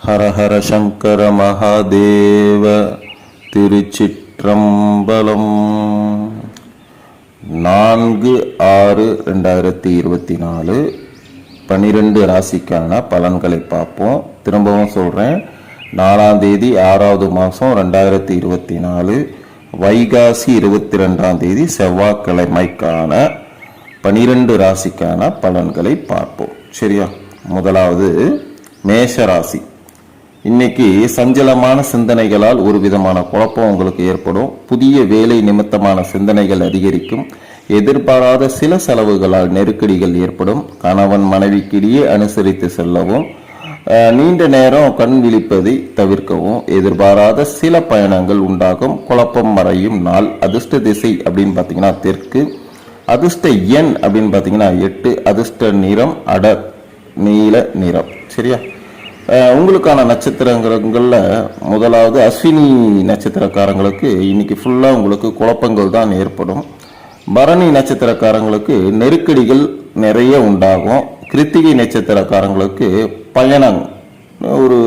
ஹர ஹர சங்கர மகாதேவ. திருச்சிற்றம்பலம். 4/6/2024 12 ராசிக்கான பலன்களை பார்ப்போம். திரும்பவும் சொல்கிறேன், 4ஆம் தேதி 6வது மாதம் 2024 வைகாசி 22ஆம் தேதி செவ்வாய்க்கிழமைக்கான 12 ராசிக்கான பலன்களை பார்ப்போம். சரியா? முதலாவது மேஷ ராசி. இன்னைக்கு சஞ்சலமான சிந்தனைகளால் ஒரு விதமான குழப்பம் உங்களுக்கு ஏற்படும். புதிய வேலை நிமித்தமான சிந்தனைகள் அதிகரிக்கும். எதிர்பாராத சில செலவுகளால் நெருக்கடிகள் ஏற்படும். கணவன் மனைவிக்கிடையே அனுசரித்து செல்லவும், நீண்ட நேரம் கண் விழிப்பதை தவிர்க்கவும். எதிர்பாராத சில பயணங்கள் உண்டாகும். குழப்பம் மறையும் நாள். அதிர்ஷ்ட திசை அப்படின்னு பார்த்தீங்கன்னா தெற்கு. அதிர்ஷ்ட எண் அப்படின்னு பார்த்தீங்கன்னா 8. அதிர்ஷ்ட நிறம் அடர் நீல நிறம். சரியா? உங்களுக்கான நட்சத்திரங்கள்ல முதலாவது அஸ்வினி நட்சத்திரக்காரங்களுக்கு இன்னைக்கு ஃபுல்லாக உங்களுக்கு குழப்பங்கள் தான் ஏற்படும். பரணி நட்சத்திரக்காரங்களுக்கு நெருக்கடிகள் நிறைய உண்டாகும். கிருத்திகை நட்சத்திரக்காரங்களுக்கு பயணம், ஒரு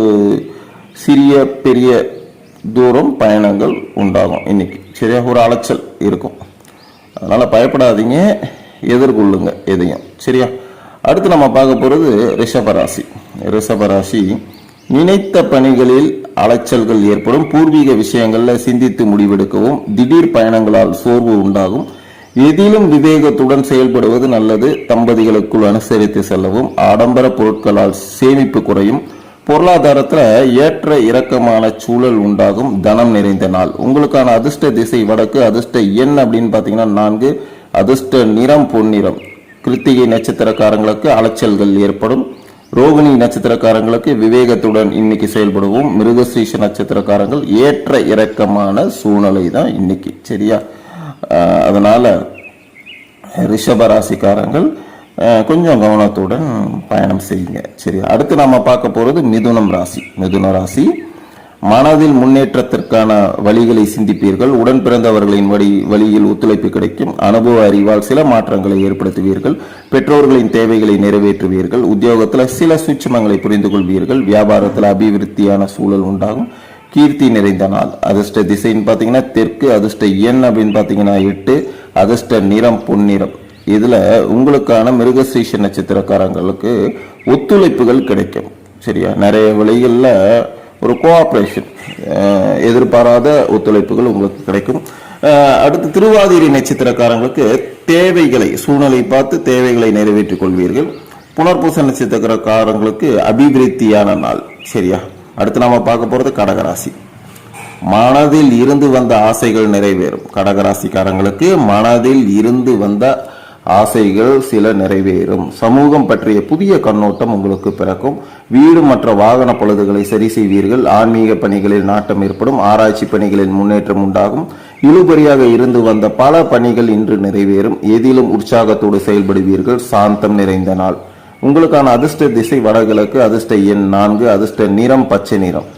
சிறிய பெரிய தூரம் பயணங்கள் உண்டாகும் இன்னைக்கு. சரியா? ஒரு அலைச்சல் இருக்கும். அதனால் பயப்படாதீங்க, எதிர்கொள்ளுங்க எதையும். சரியா? அடுத்து நம்ம பார்க்க போகிறது ரிஷபராசி. ரிஷபராசி, நினைத்த பணிகளில் அலைச்சல்கள் ஏற்படும். பூர்வீக விஷயங்களில் சிந்தித்து முடிவெடுக்கவும். திடீர் பயணங்களால் சோர்வு உண்டாகும். எதிலும் விவேகத்துடன் செயல்படுவது நல்லது. தம்பதிகளுக்குள் அனுசரித்து செல்லவும். ஆடம்பர பொருட்களால் சேமிப்பு குறையும். பொருளாதாரத்தில் ஏற்ற இறக்கமான சூழல் உண்டாகும். தனம் நிறைந்த நாள். உங்களுக்கான அதிர்ஷ்ட திசை வடக்கு. அதிர்ஷ்ட எண் அப்படின்னு பார்த்தீங்கன்னா 4. அதிர்ஷ்ட நிறம் பொன்னிறம். கிருத்திகை நட்சத்திரக்காரங்களுக்கு அலைச்சல்கள் ஏற்படும். ரோகிணி நட்சத்திரக்காரங்களுக்கு விவேகத்துடன் இன்னைக்கு செயல்படுவோம். மிருகசீஷ நட்சத்திரக்காரங்கள் ஏற்ற இறக்கமான சூழ்நிலை தான் இன்னைக்கு. சரியா? அதனால ரிஷபராசிக்காரங்கள் கொஞ்சம் கவனத்துடன் பயணம் செய்யுங்க. சரியா? அடுத்து நாம பார்க்க போறது மிதுனம் ராசி. மிதுன ராசி, மனதில் முன்னேற்றத்திற்கான வழிகளை சிந்திப்பீர்கள். உடன் பிறந்தவர்களின் வழியில் ஒத்துழைப்பு கிடைக்கும். அனுபவ அறிவால் சில மாற்றங்களை ஏற்படுத்துவீர்கள். பெற்றோர்களின் தேவைகளை நிறைவேற்றுவீர்கள். உத்தியோகத்தில் சில சூட்சுமங்களை புரிந்து கொள்வீர்கள். வியாபாரத்தில் அபிவிருத்தியான சூழல் உண்டாகும். கீர்த்தி நிறைந்த நாள். அதிர்ஷ்ட திசைன்னு பார்த்தீங்கன்னா தெற்கு. அதிர்ஷ்ட எண் அப்படின்னு பார்த்தீங்கன்னா 8. அதிர்ஷ்ட நிறம் பொன்னிறம். இதுல உங்களுக்கான மிருகசீஷ நட்சத்திரக்காரங்களுக்கு ஒத்துழைப்புகள் கிடைக்கும். சரியா? நிறைய வழிகளில் ஒரு கோஆப்ரேஷன், எதிர்பாராத ஒத்துழைப்புகள் உங்களுக்கு கிடைக்கும். அடுத்து திருவாதிரை நட்சத்திரக்காரங்களுக்கு தேவைகளை, சூழ்நிலை பார்த்து தேவைகளை நிறைவேற்றிக் கொள்வீர்கள். புனர்பூச நட்சத்திரக்காரங்களுக்கு அபிவிருத்தியான நாள். சரியா? அடுத்து நாம பார்க்க போறது கடகராசி. மனதில் இருந்து வந்த ஆசைகள் நிறைவேறும். கடகராசிக்காரங்களுக்கு மனதில் இருந்து வந்த ஆசைகள் சில நிறைவேறும். சமூகம் பற்றிய புதிய கண்ணோட்டம் உங்களுக்கு பிறக்கும். வீடு மற்ற வாகன பழுதுகளை சரி செய்வீர்கள். ஆன்மீக பணிகளில் நாட்டம் ஏற்படும். ஆராய்ச்சி பணிகளில் முன்னேற்றம் உண்டாகும். இழுபறியாக இருந்து வந்த பல பணிகள் இன்று நிறைவேறும். எதிலும் உற்சாகத்தோடு செயல்படுவீர்கள். சாந்தம் நிறைந்த நாள். உங்களுக்கான அதிர்ஷ்ட திசை வடகிழக்கு. அதிர்ஷ்ட எண் 4. அதிர்ஷ்ட நிறம் பச்சை நிறம்.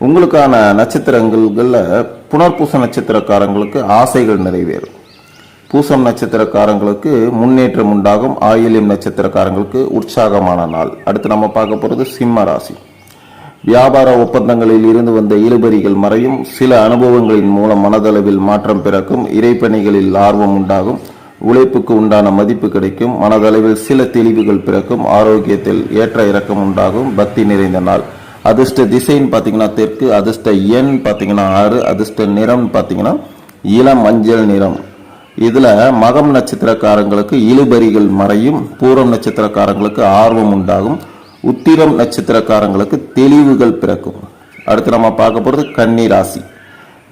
உங்களுக்கான நட்சத்திரங்கள்ல புனர்பூச நட்சத்திரக்காரங்களுக்கு ஆசைகள் நிறைவேறும். பூசம் நட்சத்திரக்காரங்களுக்கு முன்னேற்றம் உண்டாகும். ஆயில்யம் நட்சத்திரக்காரங்களுக்கு உற்சாகமான நாள். அடுத்து நம்ம பார்க்க போறது சிம்ம ராசி. வியாபார ஒப்பந்தங்களில் இருந்து வந்த இழுபறிகள் மறையும். சில அனுபவங்களின் மூலம் மனதளவில் மாற்றம் பிறக்கும். இறைப்பணிகளில் ஆர்வம் உண்டாகும். உழைப்புக்கு உண்டான மதிப்பு கிடைக்கும். மனதளவில் சில தெளிவுகள் பிறக்கும். ஆரோக்கியத்தில் ஏற்ற இறக்கம் உண்டாகும். பக்தி நிறைந்த நாள். அதிர்ஷ்ட திசைன்னு பார்த்தீங்கன்னா தெற்கு. அதிர்ஷ்ட எண் பார்த்தீங்கன்னா 6. அதிர்ஷ்ட நிறம் பார்த்தீங்கன்னா இளம் மஞ்சள் நிறம். இதுல மகம் நட்சத்திரக்காரங்களுக்கு இழுபறிகள் மறையும். பூரம் நட்சத்திரக்காரங்களுக்கு ஆர்வம் உண்டாகும். உத்திரம் நட்சத்திரக்காரங்களுக்கு தெளிவுகள் பிறக்கும். அடுத்து நம்ம பார்க்க போறது கன்னிராசி.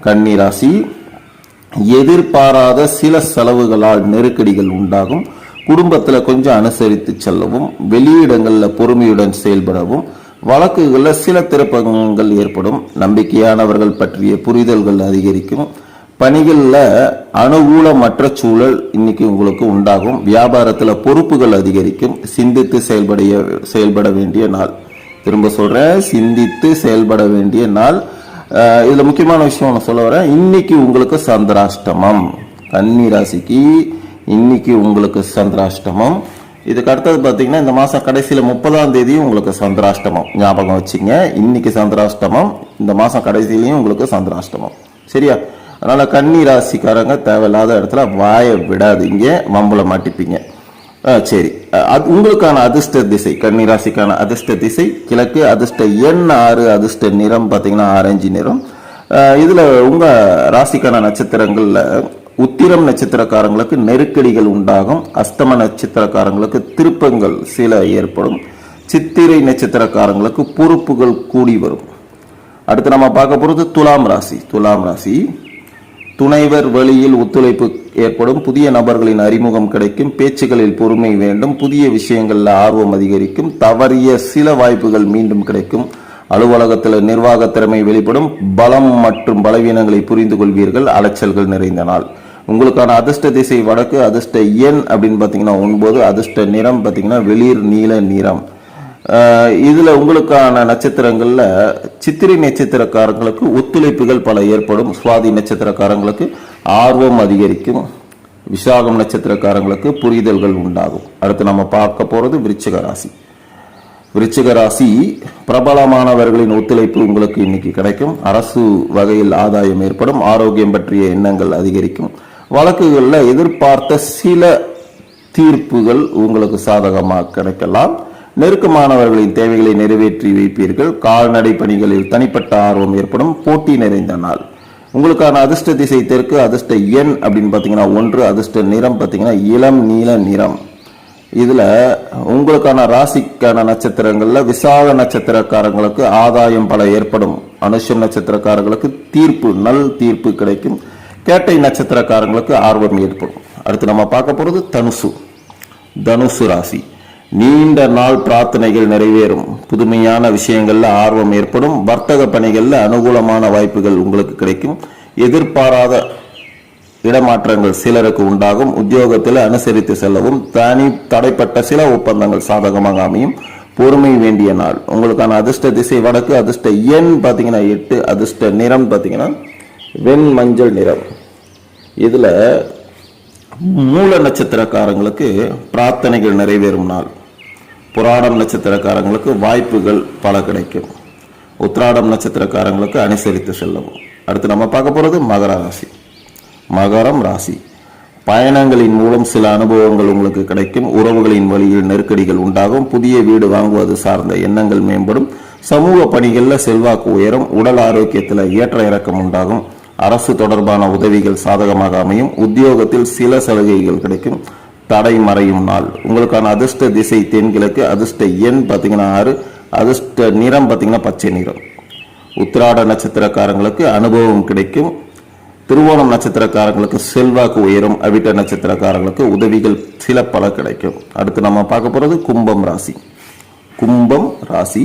கன்னிராசி, எதிர்பாராத சில செலவுகளால் நெருக்கடிகள் உண்டாகும். குடும்பத்துல கொஞ்சம் அனுசரித்து செல்லவும். வெளியிடங்கள்ல பொறுமையுடன் செயல்படவும். வழக்குகளில் சில திருப்பங்கள் ஏற்படும். நம்பிக்கையானவர்கள் பற்றிய புரிதல்கள் அதிகரிக்கும். பணிகளில் அனுகூலமற்ற சூழல் இன்னைக்கு உங்களுக்கு உண்டாகும். வியாபாரத்தில் பொறுப்புகள் அதிகரிக்கும். சிந்தித்து செயல்பட வேண்டிய நாள். திரும்ப சொல்றேன், சிந்தித்து செயல்பட வேண்டிய நாள். இதுல முக்கியமான விஷயம் நான் சொல்ல வரேன், இன்னைக்கு உங்களுக்கு சந்திராஷ்டமம். கன்னி ராசிக்கு இன்னைக்கு உங்களுக்கு சந்திராஷ்டமம். இதுக்கு அடுத்தது பார்த்தீங்கன்னா இந்த மாதம் கடைசியில் 30ஆம் தேதி உங்களுக்கு சந்திராஷ்டமம், ஞாபகம் வச்சுங்க. இன்னைக்கு சந்திராஷ்டமம், இந்த மாதம் கடைசியிலையும் உங்களுக்கு சந்திராஷ்டமம். சரியா? அதனால கன்னி ராசிக்காரங்க தேவையில்லாத இடத்துல வாயை விடாதீங்க, வம்புல மாட்டிப்பீங்க. சரி, அது உங்களுக்கான அதிர்ஷ்ட திசை, கன்னி ராசிக்கான அதிர்ஷ்ட திசை கிழக்கு, அதிர்ஷ்ட எண் 6, அதிர்ஷ்ட நிறம் பார்த்தீங்கன்னா ஆரஞ்சு நிறம். இதுல உங்க ராசிக்கான நட்சத்திரங்கள்ல உத்திரம் நட்சத்திரக்காரங்களுக்கு நெருக்கடிகள் உண்டாகும், அஸ்தம நட்சத்திரக்காரங்களுக்கு திருப்பங்கள் சில ஏற்படும், சித்திரை நட்சத்திரக்காரங்களுக்கு பொறுப்புகள் கூடி வரும். அடுத்து நம்ம பார்க்க போறது துலாம் ராசி. துலாம் ராசி துணைவர் வழியில் ஒத்துழைப்பு ஏற்படும், புதிய நபர்களின் அறிமுகம் கிடைக்கும், பேச்சுகளில் பொறுமை வேண்டும், புதிய விஷயங்கள்ல ஆர்வம் அதிகரிக்கும், தவறிய சில வாய்ப்புகள் மீண்டும் கிடைக்கும், அலுவலகத்தில் நிர்வாக திறமை வெளிப்படும், பலம் மற்றும் பலவீனங்களை புரிந்து கொள்வீர்கள், அலைச்சல்கள் நிறைந்த நாள். உங்களுக்கான அதிர்ஷ்ட திசை வடக்கு, அதிர்ஷ்ட எண் அப்படின்னு பார்த்தீங்கன்னா 9, அதிர்ஷ்ட நிறம் பார்த்தீங்கன்னா வெளிர் நீல நிறம். இதுல உங்களுக்கான நட்சத்திரங்கள்ல சித்திரை நட்சத்திரக்காரங்களுக்கு ஒத்துழைப்புகள் பல ஏற்படும், சுவாதி நட்சத்திரக்காரங்களுக்கு ஆர்வம் அதிகரிக்கும், விசாகம் நட்சத்திரக்காரங்களுக்கு புரிதல்கள் உண்டாகும். அடுத்து நம்ம பார்க்க போறது விருச்சிக ராசி. விருச்சிக ராசி பிரபலமானவர்களின் ஒத்துழைப்பு உங்களுக்கு இன்னைக்கு கிடைக்கும், அரசு வகையில் ஆதாயம் ஏற்படும், ஆரோக்கியம் பற்றிய எண்ணங்கள் அதிகரிக்கும், வழக்குகள்ல எதிர்பார்த்த சில தீர்ப்புகள் உங்களுக்கு சாதகமாக கிடைக்கலாம், நெருக்கமானவர்களின் தேவைகளை நிறைவேற்றி வைப்பீர்கள், கால்நடை பணிகளில் தனிப்பட்ட ஆர்வம் ஏற்படும், போட்டி நிறைந்த நாள். உங்களுக்கான அதிர்ஷ்ட திசை தெற்கு, அதிர்ஷ்ட எண் அப்படின்னு பார்த்தீங்கன்னா 1, அதிர்ஷ்ட நிறம் பார்த்தீங்கன்னா இளம் நீல நிறம். இதுல உங்களுக்கான ராசிக்கான நட்சத்திரங்கள்ல விசாக நட்சத்திரக்காரங்களுக்கு ஆதாயம் பல ஏற்படும், அனுஷம் நட்சத்திரக்காரங்களுக்கு தீர்ப்பு நல் தீர்ப்பு கிடைக்கும், கேட்டை நட்சத்திரக்காரங்களுக்கு ஆர்வம் ஏற்படும். அடுத்து நம்ம பார்க்க போறது தனுசு. தனுசு ராசி நீண்ட நாள் பிரார்த்தனைகள் நிறைவேறும், புதுமையான விஷயங்கள்ல ஆர்வம் ஏற்படும், வர்த்தக பணிகள்ல அனுகூலமான வாய்ப்புகள் உங்களுக்கு கிடைக்கும், எதிர்பாராத இடமாற்றங்கள் சிலருக்கு உண்டாகும், உத்தியோகத்தில் அனுசரித்து செல்லவும், தடைப்பட்ட சில ஒப்பந்தங்கள் சாதகமாக அமையும், பொறுமை வேண்டிய நாள். உங்களுக்கான அதிர்ஷ்ட திசை வடக்கு, அதிர்ஷ்ட எண் பார்த்தீங்கன்னா 8, அதிர்ஷ்ட நிறம் பார்த்தீங்கன்னா வெண் மஞ்சள் நிறம். இதுல மூல நட்சத்திரக்காரங்களுக்கு பிரார்த்தனைகள் நிறைவேறும் நாள், புராணம் நட்சத்திரக்காரங்களுக்கு வாய்ப்புகள் பல கிடைக்கும், உத்திராடம் நட்சத்திரக்காரங்களுக்கு அனுசரித்து செல்லவும். அடுத்து நம்ம பார்க்க போறது மகர ராசி. மகரம் ராசி பயணங்களின் மூலம் சில அனுபவங்கள் உங்களுக்கு கிடைக்கும், உறவுகளின் வழியில் நெருக்கடிகள் உண்டாகும், புதிய வீடு வாங்குவது சார்ந்த எண்ணங்கள் மேம்படும், சமூக பணிகள்ல செல்வாக்கு உயரும், உடல் ஆரோக்கியத்தில் ஏற்ற இறக்கம் உண்டாகும், அரசு தொடர்பான உதவிகள் சாதகமாக அமையும், உத்தியோகத்தில் சில சலுகைகள் கிடைக்கும், தடை மறையும் நாள். உங்களுக்கான அதிர்ஷ்ட திசை தென்கிழக்கு, அதிர்ஷ்ட எண் பார்த்தீங்கன்னா 6, அதிர்ஷ்ட நிறம் பார்த்தீங்கன்னா பச்சை நிறம். உத்திராட நட்சத்திரக்காரங்களுக்கு அனுபவம் கிடைக்கும், திருவோணம் நட்சத்திரக்காரங்களுக்கு செல்வாக்கு உயரும், அவிட்ட நட்சத்திரக்காரங்களுக்கு உதவிகள் சில பல கிடைக்கும். அடுத்து நம்ம பார்க்க போறது கும்பம் ராசி. கும்பம் ராசி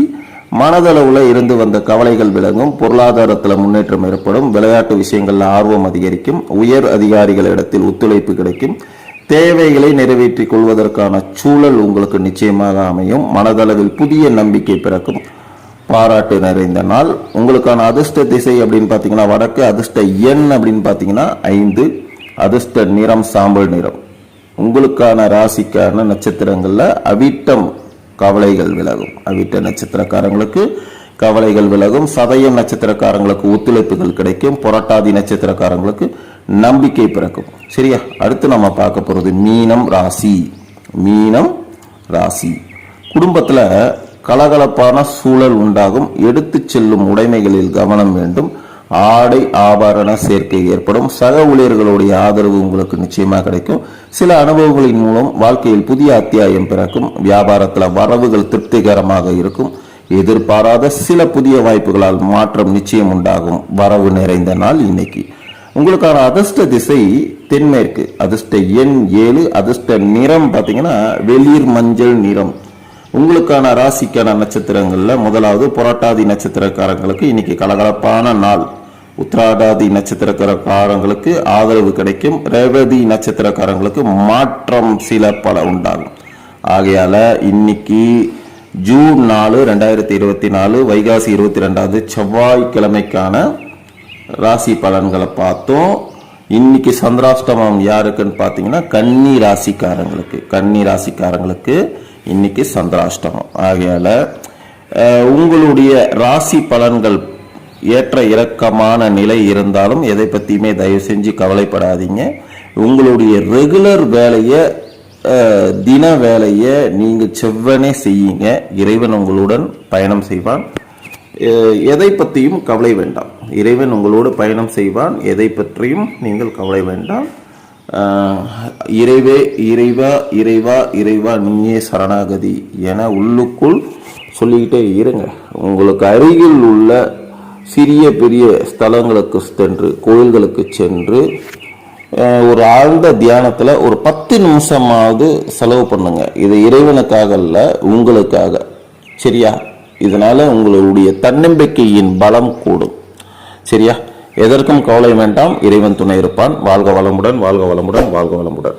மனதளவுல இருந்து வந்த கவலைகள் விலகும், பொருளாதாரத்தில் முன்னேற்றம் ஏற்படும், விளையாட்டு விஷயங்கள்ல ஆர்வம் அதிகரிக்கும், உயர் அதிகாரிகளிடத்தில் ஒத்துழைப்பு கிடைக்கும், தேவைகளை நிறைவேற்றிக் கொள்வதற்கான சூழல் உங்களுக்கு நிச்சயமாக அமையும், மனதளவில் புதிய நம்பிக்கை பிறக்கும், பாராட்டு நிறைந்த நாள். உங்களுக்கான அதிர்ஷ்ட திசை அப்படின்னு பார்த்தீங்கன்னா வடக்கு, அதிர்ஷ்ட எண் அப்படின்னு பார்த்தீங்கன்னா 5, அதிர்ஷ்ட நிறம் சாம்பல் நிறம். உங்களுக்கான ராசிக்கான நட்சத்திரங்கள்ல அவிட்டம் கவலைகள் விலகும், அவிட்ட நட்சத்திரக்காரங்களுக்கு கவலைகள் விலகும், சதயம் நட்சத்திரக்காரங்களுக்கு ஒத்துழைப்புகள் கிடைக்கும், புரட்டாதி நட்சத்திரக்காரங்களுக்கு நம்பிக்கை பிறக்கும். சரியா? அடுத்து நம்ம பார்க்க போறது மீனம் ராசி. மீனம் ராசி குடும்பத்துல கலகலப்பான சூழல் உண்டாகும், எடுத்து செல்லும் உடைமைகளில் கவனம் வேண்டும், ஆடை ஆபரண சேர்க்கை ஏற்படும், சக ஊழியர்களுடைய ஆதரவு உங்களுக்கு நிச்சயமாக கிடைக்கும், சில அனுபவங்களின் மூலம் வாழ்க்கையில் புதிய அத்தியாயம் பிறக்கும், வியாபாரத்தில் வரவுகள் திருப்திகரமாக இருக்கும், எதிர்பாராத சில புதிய வாய்ப்புகளால் மாற்றம் நிச்சயம் உண்டாகும், வரவு நிறைந்த நாள் இன்னைக்கு. உங்களுக்கான அதிர்ஷ்ட திசை தென்மேற்கு, அதிர்ஷ்ட எண் 7, அதிர்ஷ்ட நிறம் பார்த்தீங்கன்னா வெளிர் மஞ்சள் நிறம். உங்களுக்கான ராசிக்கான நட்சத்திரங்கள்ல முதலாவது புரட்டாதி நட்சத்திரக்காரங்களுக்கு இன்னைக்கு கலகலப்பான நாள், உத்திராடாதி நட்சத்திரக்காரங்களுக்கு ஆதரவு கிடைக்கும், ரேவதி நட்சத்திரக்காரங்களுக்கு மாற்றம் சில பல உண்டாகும். ஆகையால இன்னைக்கு ஜூன் 4, 2024 வைகாசி 22 செவ்வாய்க்கிழமைக்கான ராசி பலன்களை பார்த்தோம். இன்னைக்கு சந்திராஷ்டமம் யாருக்குன்னு பார்த்தீங்கன்னா கன்னி ராசிக்காரங்களுக்கு இன்னைக்கு சந்திராஷ்டமம். ஆகையால உங்களுடைய ராசி பலன்கள் ஏற்ற இறக்கமான நிலை இருந்தாலும் எதை பற்றியுமே தயவு செஞ்சு கவலைப்படாதீங்க. உங்களுடைய ரெகுலர் வேலையை தின வேலையை நீங்கள் செவ்வனே செய்யுங்க. இறைவன் உங்களுடன் பயணம் செய்வான். எதை பற்றியும் கவலை வேண்டாம். இறைவன் உங்களோடு பயணம் செய்வான். எதை பற்றியும் நீங்கள் கவலை வேண்டாம். இறைவா நீயே சரணாகதி என உள்ளுக்குள் சொல்லிக்கிட்டே இருங்க. உங்களுக்கு அருகில் உள்ள சிறிய பெரிய ஸ்தலங்களுக்கு சென்று, கோயில்களுக்கு சென்று ஒரு ஆழ்ந்த தியானத்தில் ஒரு 10 நிமிஷமாவது செலவு பண்ணுங்க. இது இறைவனுக்காக அல்ல, உங்களுக்காக. சரியா? இதனால உங்களுடைய தன்னம்பிக்கையின் பலம் கூடும். சரியா? எதற்கும் கவலை வேண்டாம். இறைவன் துணை இருப்பான். வாழ்க வளமுடன், வாழ்க வளமுடன், வாழ்க வளமுடன்.